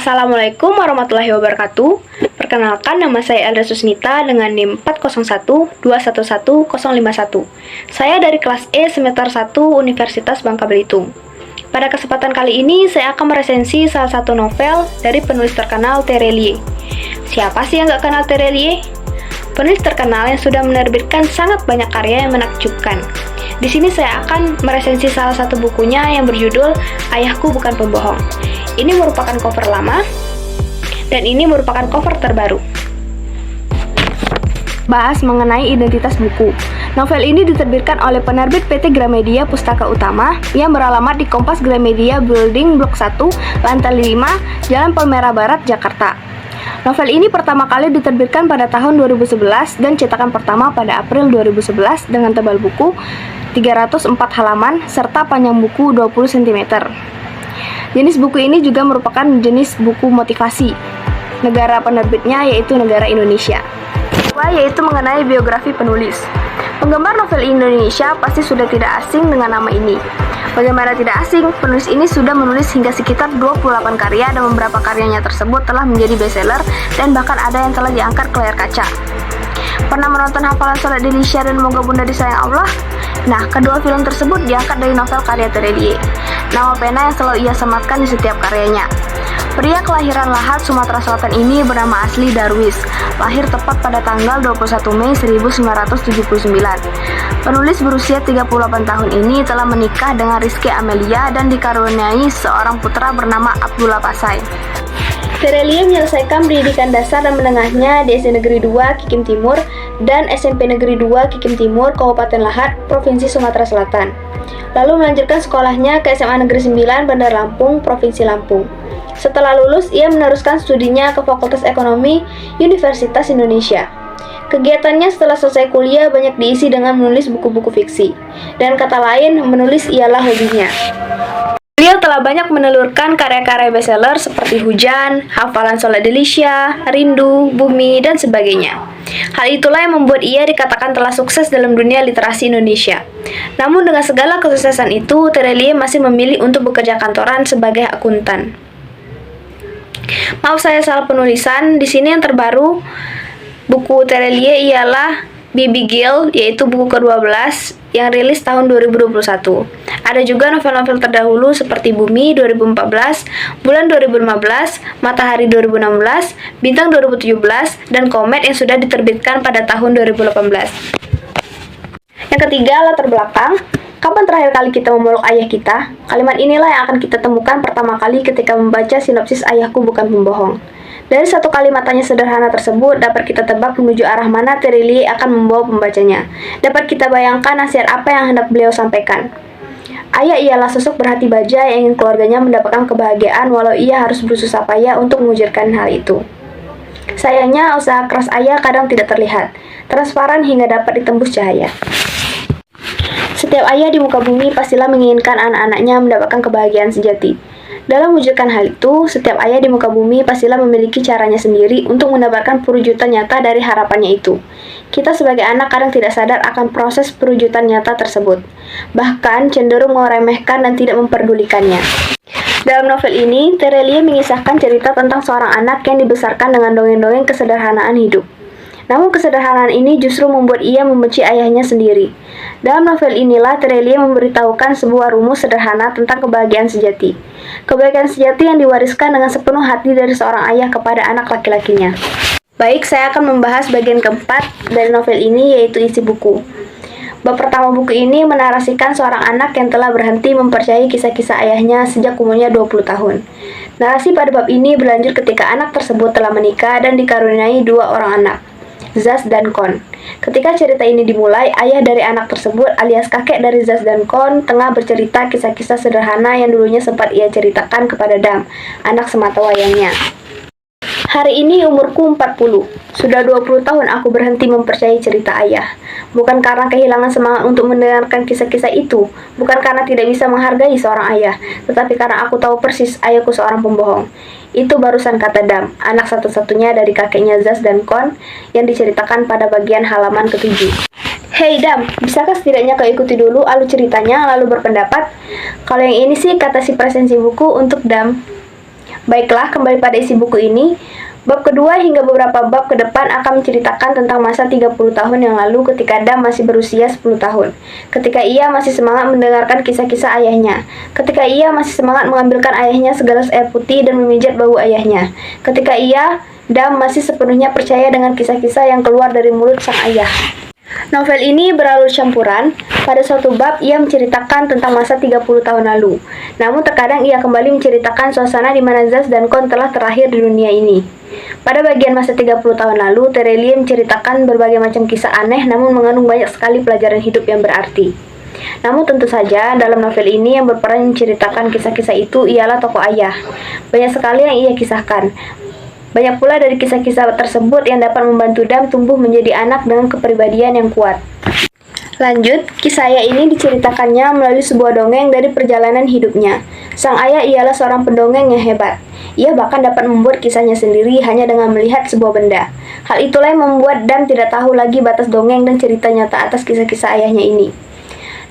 Assalamualaikum warahmatullahi wabarakatuh. Perkenalkan, nama saya Elda Susnita dengan NIM 401211051. Saya dari kelas E semester 1 Universitas Bangka Belitung. Pada kesempatan kali ini saya akan meresensi salah satu novel dari penulis terkenal Terelie. Siapa sih yang gak kenal Terelie? Penulis terkenal yang sudah menerbitkan sangat banyak karya yang menakjubkan. Di sini saya akan meresensi salah satu bukunya yang berjudul Ayahku Bukan Pembohong. Ini merupakan cover lama, dan ini merupakan cover terbaru. Bahas mengenai identitas buku. Novel ini diterbitkan oleh penerbit PT Gramedia Pustaka Utama yang beralamat di Kompas Gramedia Building Blok 1, Lantai 5, Jalan Palmerah Barat, Jakarta. Novel ini pertama kali diterbitkan pada tahun 2011 dan cetakan pertama pada April 2011 dengan tebal buku 304 halaman serta panjang buku 20 cm. Jenis buku ini juga merupakan jenis buku motivasi. Negara penerbitnya yaitu negara Indonesia. Kedua yaitu mengenai biografi penulis. Penggemar novel Indonesia pasti sudah tidak asing dengan nama ini. Bagaimana tidak asing, penulis ini sudah menulis hingga sekitar 28 karya dan beberapa karyanya tersebut telah menjadi bestseller dan bahkan ada yang telah diangkat ke layar kaca. Pernah menonton Hafalan Sholat Delisha dan Moga Bunda Disayang Allah? Nah, kedua film tersebut diangkat dari novel karya Terelie. Nama pena yang selalu ia sematkan di setiap karyanya. Pria kelahiran Lahat, Sumatera Selatan ini bernama asli Darwis, lahir tepat pada tanggal 21 Mei 1979. Penulis berusia 38 tahun ini telah menikah dengan Rizky Amelia dan dikaruniai seorang putra bernama Abdullah Pasai. Terelie menyelesaikan pendidikan dasar dan menengahnya di SD Negeri 2 Kikim Timur dan SMP Negeri 2 Kikim Timur, Kabupaten Lahat, Provinsi Sumatera Selatan. Lalu melanjutkan sekolahnya ke SMA Negeri 9 Bandar Lampung, Provinsi Lampung. Setelah lulus, ia meneruskan studinya ke Fakultas Ekonomi Universitas Indonesia. Kegiatannya setelah selesai kuliah banyak diisi dengan menulis buku-buku fiksi. Dan kata lain, menulis ialah hobinya. Beliau telah banyak menelurkan karya-karya bestseller seperti Hujan, Hafalan Sholat Delisha, Rindu, Bumi, dan sebagainya. Hal itulah yang membuat ia dikatakan telah sukses dalam dunia literasi Indonesia. Namun dengan segala kesuksesan itu, Terelie masih memilih untuk bekerja kantoran sebagai akuntan. Maaf saya salah penulisan. Di sini yang terbaru buku Terelie ialah Baby Girl, yaitu buku ke-12 yang rilis tahun 2021. Ada juga novel-novel terdahulu seperti Bumi 2014, Bulan 2015, Matahari 2016, Bintang 2017, dan Komet yang sudah diterbitkan pada tahun 2018. Yang ketiga, latar belakang. Kapan terakhir kali kita memeluk ayah kita? Kalimat inilah yang akan kita temukan pertama kali ketika membaca sinopsis Ayahku Bukan Pembohong. Dari satu kalimat tanya sederhana tersebut, dapat kita tebak menuju arah mana Terelie akan membawa pembacanya. Dapat kita bayangkan nasihat apa yang hendak beliau sampaikan. Ayah ialah sosok berhati baja yang ingin keluarganya mendapatkan kebahagiaan walau ia harus bersusah payah untuk mewujudkan hal itu. Sayangnya, usaha keras ayah kadang tidak terlihat, transparan hingga dapat ditembus cahaya. Setiap ayah di muka bumi pastilah menginginkan anak-anaknya mendapatkan kebahagiaan sejati. Dalam mewujudkan hal itu, setiap ayah di muka bumi pastilah memiliki caranya sendiri untuk mendapatkan perwujudan nyata dari harapannya itu. Kita sebagai anak kadang tidak sadar akan proses perwujudan nyata tersebut, bahkan cenderung meremehkan dan tidak memperdulikannya. Dalam novel ini, Terelie mengisahkan cerita tentang seorang anak yang dibesarkan dengan dongeng-dongeng kesederhanaan hidup. Namun kesederhanaan ini justru membuat ia membenci ayahnya sendiri. Dalam novel inilah Terelie memberitahukan sebuah rumus sederhana tentang kebahagiaan sejati. Kebahagiaan sejati yang diwariskan dengan sepenuh hati dari seorang ayah kepada anak laki-lakinya. Baik, saya akan membahas bagian keempat dari novel ini, yaitu isi buku. Bab pertama buku ini menarasikan seorang anak yang telah berhenti mempercayai kisah-kisah ayahnya sejak umurnya 20 tahun. Narasi pada bab ini berlanjut ketika anak tersebut telah menikah dan dikaruniai dua orang anak, Zaz dan Kon. Ketika cerita ini dimulai, ayah dari anak tersebut alias kakek dari Zaz dan Kon tengah bercerita kisah-kisah sederhana yang dulunya sempat ia ceritakan kepada Dam, anak sematawayangnya. Hari ini umurku 40. Sudah 20 tahun aku berhenti mempercayai cerita ayah. Bukan karena kehilangan semangat untuk mendengarkan kisah-kisah itu, bukan karena tidak bisa menghargai seorang ayah, tetapi karena aku tahu persis ayahku seorang pembohong. Itu barusan kata Dam, anak satu-satunya dari kakeknya Zaz dan Kon, yang diceritakan pada bagian halaman ke-7. Hei Dam, bisakah setidaknya kau ikuti dulu alur ceritanya lalu berpendapat? Kalau yang ini sih kata si presensi buku untuk Dam. Baiklah, kembali pada isi buku ini. Bab kedua hingga beberapa bab ke depan akan menceritakan tentang masa 30 tahun yang lalu ketika Dam masih berusia 10 tahun. Ketika ia masih semangat mendengarkan kisah-kisah ayahnya. Ketika ia masih semangat mengambilkan ayahnya segelas air putih dan memijat bahu ayahnya. Ketika Dam masih sepenuhnya percaya dengan kisah-kisah yang keluar dari mulut sang ayah. Novel ini beralur campuran. Pada suatu bab, ia menceritakan tentang masa 30 tahun lalu. Namun terkadang ia kembali menceritakan suasana di mana Zaz dan Kon telah terakhir di dunia ini. Pada bagian masa 30 tahun lalu, Terelie menceritakan berbagai macam kisah aneh namun mengandung banyak sekali pelajaran hidup yang berarti. Namun tentu saja, dalam novel ini yang berperan menceritakan kisah-kisah itu ialah tokoh ayah. Banyak sekali yang ia kisahkan. Banyak pula dari kisah-kisah tersebut yang dapat membantu Dam tumbuh menjadi anak dengan kepribadian yang kuat. Lanjut, kisah ayah ini diceritakannya melalui sebuah dongeng dari perjalanan hidupnya. Sang ayah ialah seorang pendongeng yang hebat. Ia bahkan dapat membuat kisahnya sendiri hanya dengan melihat sebuah benda. Hal itulah yang membuat Dam tidak tahu lagi batas dongeng dan cerita nyata atas kisah-kisah ayahnya ini.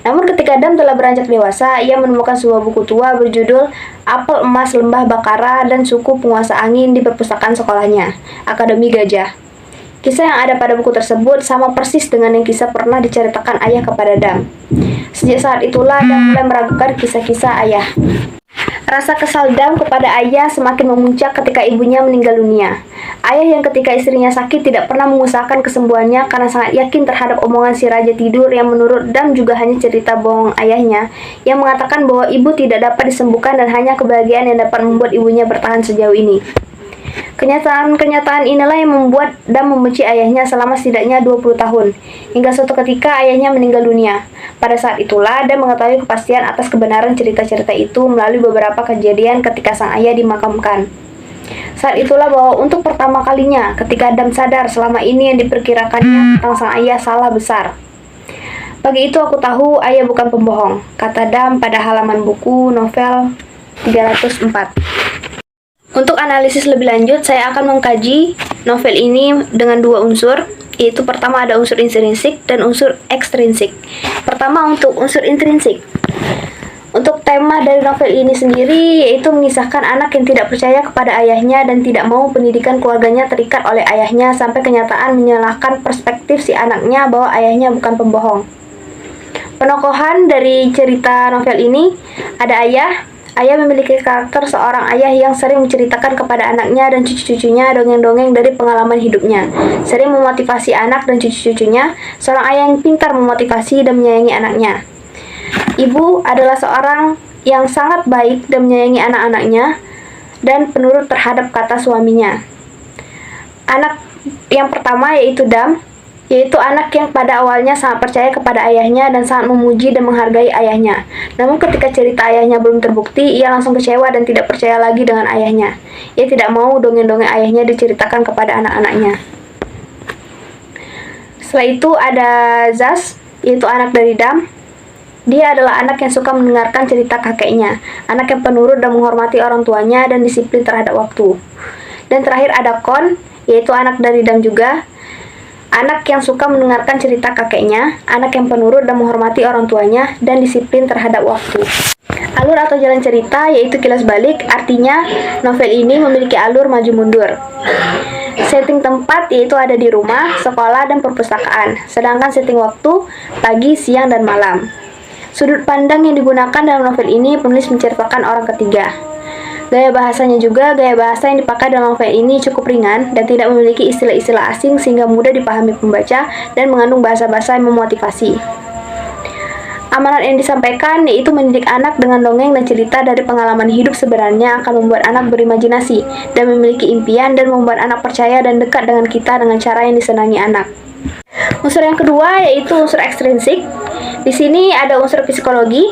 Namun ketika Dam telah beranjak dewasa, ia menemukan sebuah buku tua berjudul Apel Emas Lembah Bakara dan Suku Penguasa Angin di perpustakaan sekolahnya, Akademi Gajah. Kisah yang ada pada buku tersebut sama persis dengan yang kisah pernah diceritakan ayah kepada Dam. Sejak saat itulah Dam mulai meragukan kisah-kisah ayah. Rasa kesal Dam kepada ayah semakin memuncak ketika ibunya meninggal dunia. Ayah yang ketika istrinya sakit tidak pernah mengusahakan kesembuhannya karena sangat yakin terhadap omongan si Raja Tidur yang menurut Dam juga hanya cerita bohong ayahnya yang mengatakan bahwa ibu tidak dapat disembuhkan dan hanya kebahagiaan yang dapat membuat ibunya bertahan sejauh ini. Kenyataan inilah yang membuat Dam membenci ayahnya selama setidaknya 20 tahun, hingga suatu ketika ayahnya meninggal dunia. Pada saat itulah Dam mengetahui kepastian atas kebenaran cerita-cerita itu melalui beberapa kejadian ketika sang ayah dimakamkan. Saat itulah bahwa untuk pertama kalinya ketika Dam sadar selama ini yang diperkirakannya tentang sang ayah salah besar. Pagi itu aku tahu ayah bukan pembohong, kata Dam pada halaman buku novel 304. Untuk analisis lebih lanjut, saya akan mengkaji novel ini dengan dua unsur, yaitu pertama ada unsur intrinsik dan unsur ekstrinsik. Pertama untuk unsur intrinsik. Untuk tema dari novel ini sendiri yaitu mengisahkan anak yang tidak percaya kepada ayahnya dan tidak mau pendidikan keluarganya terikat oleh ayahnya sampai kenyataan menyalahkan perspektif si anaknya bahwa ayahnya bukan pembohong. Penokohan dari cerita novel ini ada ayah. Ayah memiliki karakter seorang ayah yang sering menceritakan kepada anaknya dan cucu-cucunya dongeng-dongeng dari pengalaman hidupnya. Sering memotivasi anak dan cucu-cucunya, seorang ayah yang pintar memotivasi dan menyayangi anaknya. Ibu adalah seorang yang sangat baik dan menyayangi anak-anaknya dan penurut terhadap kata suaminya. Anak yang pertama yaitu Dam, yaitu anak yang pada awalnya sangat percaya kepada ayahnya dan sangat memuji dan menghargai ayahnya. Namun ketika cerita ayahnya belum terbukti, ia langsung kecewa dan tidak percaya lagi dengan ayahnya. Ia tidak mau dongeng-dongeng ayahnya diceritakan kepada anak-anaknya. Setelah itu ada Zaz, yaitu anak dari Dam. Dia adalah anak yang suka mendengarkan cerita kakeknya, anak yang penurut dan menghormati orang tuanya dan disiplin terhadap waktu. Dan terakhir ada Kon, yaitu anak dari Dam juga. Anak yang suka mendengarkan cerita kakeknya, anak yang penurut dan menghormati orang tuanya, dan disiplin terhadap waktu. Alur atau jalan cerita yaitu kilas balik, artinya novel ini memiliki alur maju mundur. Setting tempat yaitu ada di rumah, sekolah, dan perpustakaan, sedangkan setting waktu pagi, siang, dan malam. Sudut pandang yang digunakan dalam novel ini penulis menceritakan orang ketiga. Gaya bahasanya juga, gaya bahasa yang dipakai dalam novel ini cukup ringan dan tidak memiliki istilah-istilah asing sehingga mudah dipahami pembaca dan mengandung bahasa-bahasa yang memotivasi. Amanat yang disampaikan yaitu mendidik anak dengan dongeng dan cerita dari pengalaman hidup sebenarnya akan membuat anak berimajinasi dan memiliki impian dan membuat anak percaya dan dekat dengan kita dengan cara yang disenangi anak. Unsur yang kedua yaitu unsur ekstrinsik. Di sini ada unsur psikologi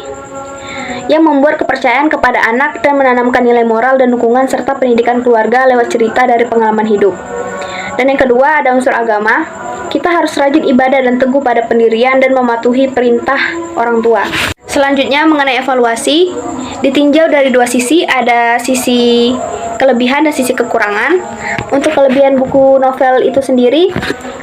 yang membuat kepercayaan kepada anak dan menanamkan nilai moral dan dukungan serta pendidikan keluarga lewat cerita dari pengalaman hidup. Dan yang kedua ada unsur agama. Kita harus rajin ibadah dan teguh pada pendirian dan mematuhi perintah orang tua. Selanjutnya mengenai evaluasi, ditinjau dari dua sisi, ada sisi kelebihan dan sisi kekurangan. Untuk kelebihan buku novel itu sendiri,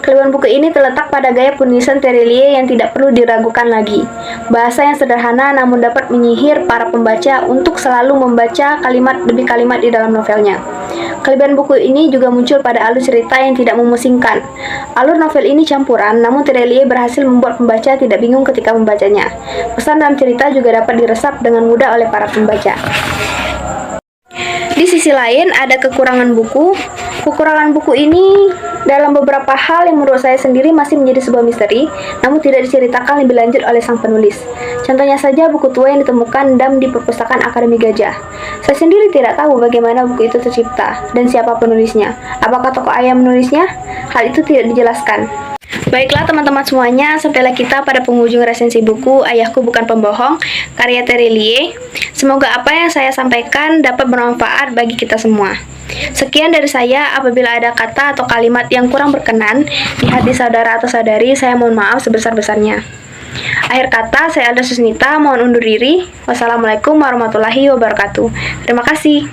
kelebihan buku ini terletak pada gaya penulisan Terelie yang tidak perlu diragukan lagi. Bahasa yang sederhana namun dapat menyihir para pembaca untuk selalu membaca kalimat demi kalimat di dalam novelnya. Kelebihan buku ini juga muncul pada alur cerita yang tidak memusingkan. Alur novel ini campuran, namun Terelie berhasil membuat pembaca tidak bingung ketika membacanya. Pesan dalam cerita juga dapat diresap dengan mudah oleh para pembaca. Di sisi lain, ada kekurangan buku. Kekurangan buku ini dalam beberapa hal yang menurut saya sendiri masih menjadi sebuah misteri, namun tidak diceritakan lebih lanjut oleh sang penulis. Contohnya saja buku tua yang ditemukan di perpustakaan Akademi Gajah. Saya sendiri tidak tahu bagaimana buku itu tercipta dan siapa penulisnya. Apakah tokoh ayah menulisnya? Hal itu tidak dijelaskan. Baiklah teman-teman semuanya, sampailah kita pada penghujung resensi buku Ayahku Bukan Pembohong, karya Terelie. Semoga apa yang saya sampaikan dapat bermanfaat bagi kita semua. Sekian dari saya, apabila ada kata atau kalimat yang kurang berkenan di hati saudara atau saudari, saya mohon maaf sebesar-besarnya. Akhir kata, saya Alda Susnita, mohon undur diri. Wassalamualaikum warahmatullahi wabarakatuh. Terima kasih.